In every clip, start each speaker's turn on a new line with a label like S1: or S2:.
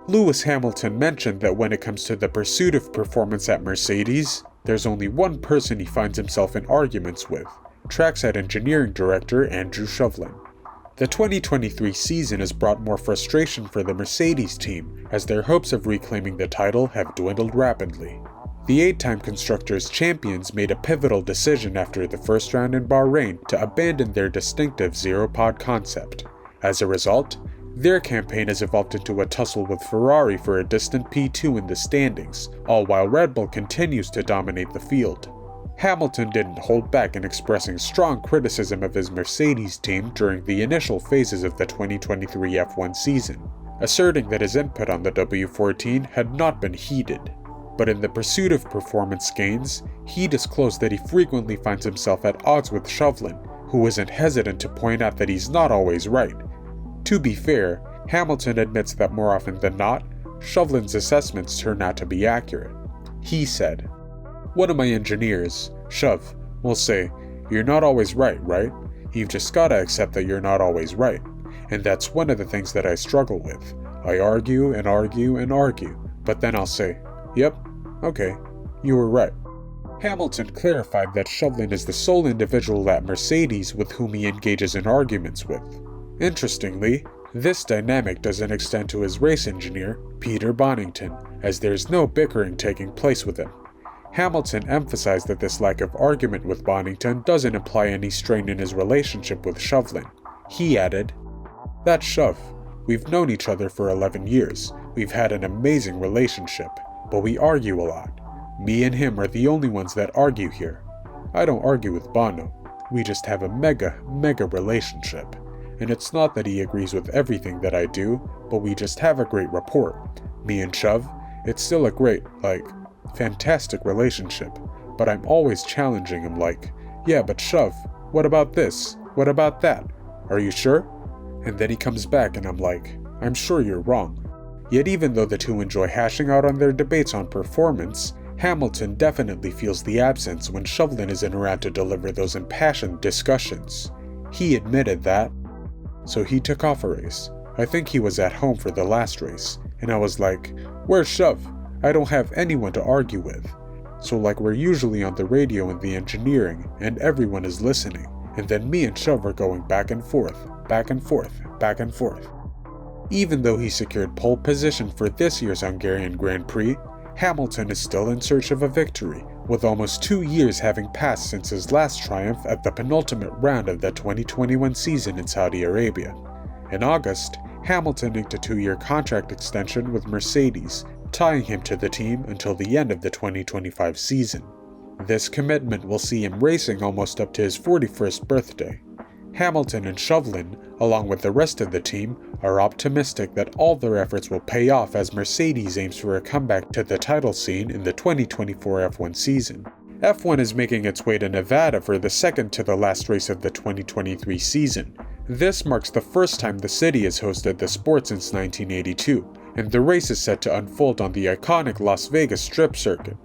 S1: Lewis Hamilton mentioned that when it comes to the pursuit of performance at Mercedes, there's only one person he finds himself in arguments with: trackside engineering director Andrew Shovlin. The 2023 season has brought more frustration for the Mercedes team, as their hopes of reclaiming the title have dwindled rapidly. The 8-time Constructors' champions made a pivotal decision after the first round in Bahrain to abandon their distinctive zero-pod concept. As a result, their campaign has evolved into a tussle with Ferrari for a distant P2 in the standings, all while Red Bull continues to dominate the field. Hamilton didn't hold back in expressing strong criticism of his Mercedes team during the initial phases of the 2023 F1 season, asserting that his input on the W14 had not been heeded. But in the pursuit of performance gains, he disclosed that he frequently finds himself at odds with Shovlin, who isn't hesitant to point out that he's not always right. To be fair, Hamilton admits that more often than not, Shovlin's assessments turn out to be accurate. He said, "One of my engineers, Shov, will say, 'You're not always right, right? You've just gotta accept that you're not always right.' And that's one of the things that I struggle with. I argue and argue and argue, but then I'll say, 'Yep, okay, you were right.'" Hamilton clarified that Shovlin is the sole individual at Mercedes with whom he engages in arguments with. Interestingly, this dynamic doesn't extend to his race engineer, Peter Bonington, as there's no bickering taking place with him. Hamilton emphasized that this lack of argument with Bonington doesn't imply any strain in his relationship with Shovlin. He added, "That's Shov. We've known each other for 11 years. We've had an amazing relationship, but we argue a lot. Me and him are the only ones that argue here. I don't argue with Bono. We just have a mega relationship. And it's not that he agrees with everything that I do, but we just have a great rapport. Me and Shov, it's still a great, fantastic relationship, but I'm always challenging him like, 'Yeah, but Shov, what about this? What about that? Are you sure?' And then he comes back and I'm like, 'I'm sure you're wrong.' Yet even though the two enjoy hashing out on their debates on performance, Hamilton definitely feels the absence when Shovlin isn't around to deliver those impassioned discussions. He admitted that. So he took off a race. I think he was at home for the last race, and I was like, 'Where's Shov? I don't have anyone to argue with.' So we're usually on the radio in the engineering, and everyone is listening, and then me and Shov are going back and forth, back and forth, back and forth." Even though he secured pole position for this year's Hungarian Grand Prix, Hamilton is still in search of a victory, with almost 2 years having passed since his last triumph at the penultimate round of the 2021 season in Saudi Arabia. In August, Hamilton inked a 2-year contract extension with Mercedes, tying him to the team until the end of the 2025 season. This commitment will see him racing almost up to his 41st birthday. Hamilton and Shovlin, along with the rest of the team, are optimistic that all their efforts will pay off as Mercedes aims for a comeback to the title scene in the 2024 F1 season. F1 is making its way to Nevada for the second to the last race of the 2023 season. This marks the first time the city has hosted the sport since 1982, and the race is set to unfold on the iconic Las Vegas Strip circuit.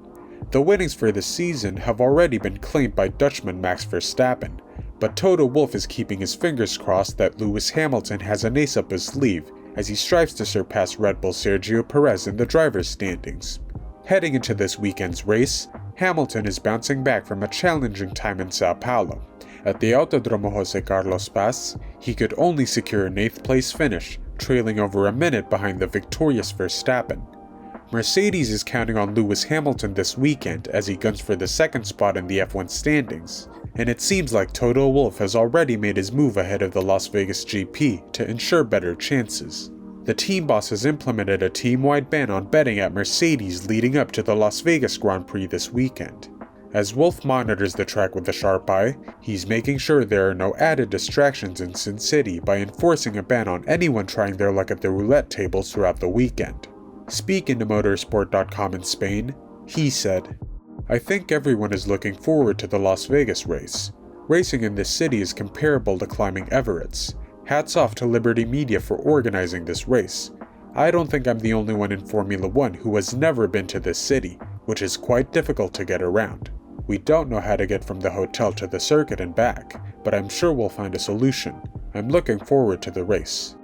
S1: The winnings for this season have already been claimed by Dutchman Max Verstappen, but Toto Wolff is keeping his fingers crossed that Lewis Hamilton has an ace up his sleeve as he strives to surpass Red Bull's Sergio Perez in the drivers' standings. Heading into this weekend's race, Hamilton is bouncing back from a challenging time in Sao Paulo. At the Autodromo Jose Carlos Paz, he could only secure an 8th place finish, trailing over a minute behind the victorious Verstappen. Mercedes is counting on Lewis Hamilton this weekend as he guns for the second spot in the F1 standings, and it seems like Toto Wolff has already made his move ahead of the Las Vegas GP to ensure better chances. The team boss has implemented a team-wide ban on betting at Mercedes leading up to the Las Vegas Grand Prix this weekend. As Wolff monitors the track with a sharp eye, he's making sure there are no added distractions in Sin City by enforcing a ban on anyone trying their luck at the roulette tables throughout the weekend. Speaking to motorsport.com in Spain, he said, "I think everyone is looking forward to the Las Vegas race. Racing in this city is comparable to climbing Everett's. Hats off to Liberty Media for organizing this race. I don't think I'm the only one in Formula One who has never been to this city, which is quite difficult to get around. We don't know how to get from the hotel to the circuit and back, but I'm sure we'll find a solution. I'm looking forward to the race."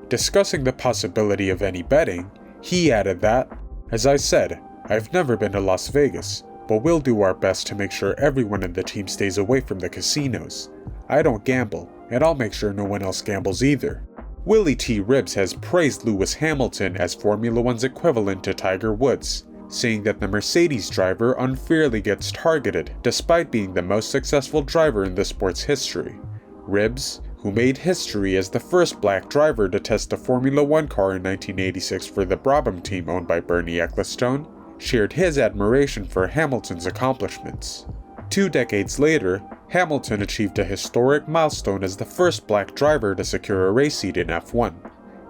S1: Discussing the possibility of any betting, He added that, "As I said, I've never been to Las Vegas, but we'll do our best to make sure everyone in the team stays away from the casinos. I don't gamble, and I'll make sure no one else gambles either." Willie T. Ribbs has praised Lewis Hamilton as Formula One's equivalent to Tiger Woods, saying that the Mercedes driver unfairly gets targeted despite being the most successful driver in the sport's history. Ribbs, who made history as the first black driver to test a Formula One car in 1986 for the Brabham team owned by Bernie Ecclestone, shared his admiration for Hamilton's accomplishments. 2 decades later, Hamilton achieved a historic milestone as the first black driver to secure a race seat in F1.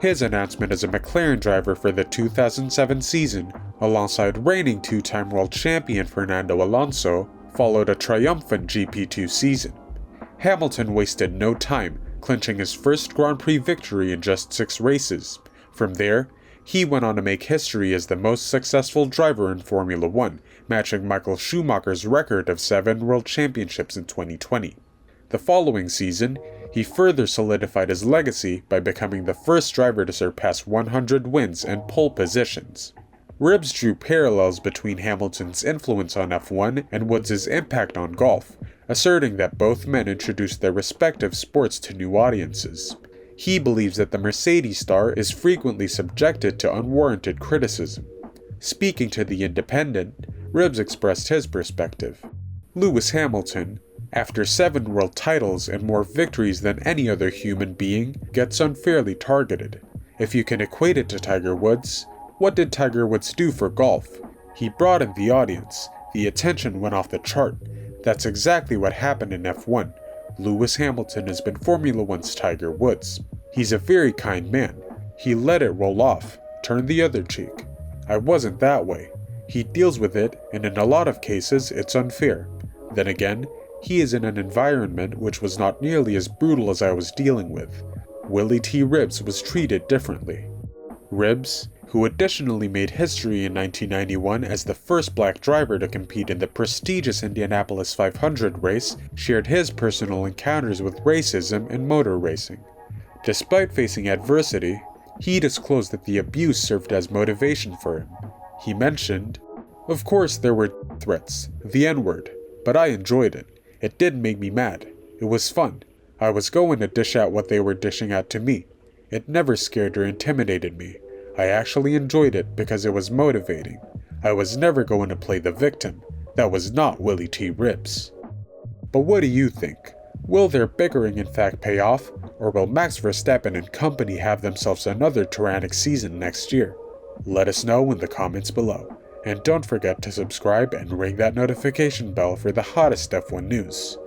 S1: His announcement as a McLaren driver for the 2007 season, alongside reigning 2-time world champion Fernando Alonso, followed a triumphant GP2 season. Hamilton wasted no time, clinching his first Grand Prix victory in just 6 races. From there, he went on to make history as the most successful driver in Formula One, matching Michael Schumacher's record of 7 world championships in 2020. The following season, he further solidified his legacy by becoming the first driver to surpass 100 wins and pole positions. Ribbs drew parallels between Hamilton's influence on F1 and Woods' impact on golf, asserting that both men introduced their respective sports to new audiences. He believes that the Mercedes star is frequently subjected to unwarranted criticism. Speaking to The Independent, Ribbs expressed his perspective. Lewis Hamilton, after 7 world titles and more victories than any other human being, gets unfairly targeted. If you can equate it to Tiger Woods, what did Tiger Woods do for golf? He broadened the audience. The attention went off the chart. That's exactly what happened in F1. Lewis Hamilton has been Formula One's Tiger Woods. He's a very kind man. He let it roll off, turned the other cheek. I wasn't that way. He deals with it, and in a lot of cases, it's unfair. Then again, he is in an environment which was not nearly as brutal as I was dealing with. Willie T. Ribbs was treated differently. Ribbs, who additionally made history in 1991 as the first black driver to compete in the prestigious Indianapolis 500 race, shared his personal encounters with racism and motor racing. Despite facing adversity, he disclosed that the abuse served as motivation for him. He mentioned, "Of course there were threats, the N-word, but I enjoyed it. It didn't make me mad. It was fun. I was going to dish out what they were dishing out to me. It never scared or intimidated me. I actually enjoyed it because it was motivating. I was never going to play the victim. That was not Willie T. Ribbs." But what do you think? Will their bickering in fact pay off, or will Max Verstappen and company have themselves another tyrannic season next year? Let us know in the comments below. And don't forget to subscribe and ring that notification bell for the hottest F1 news.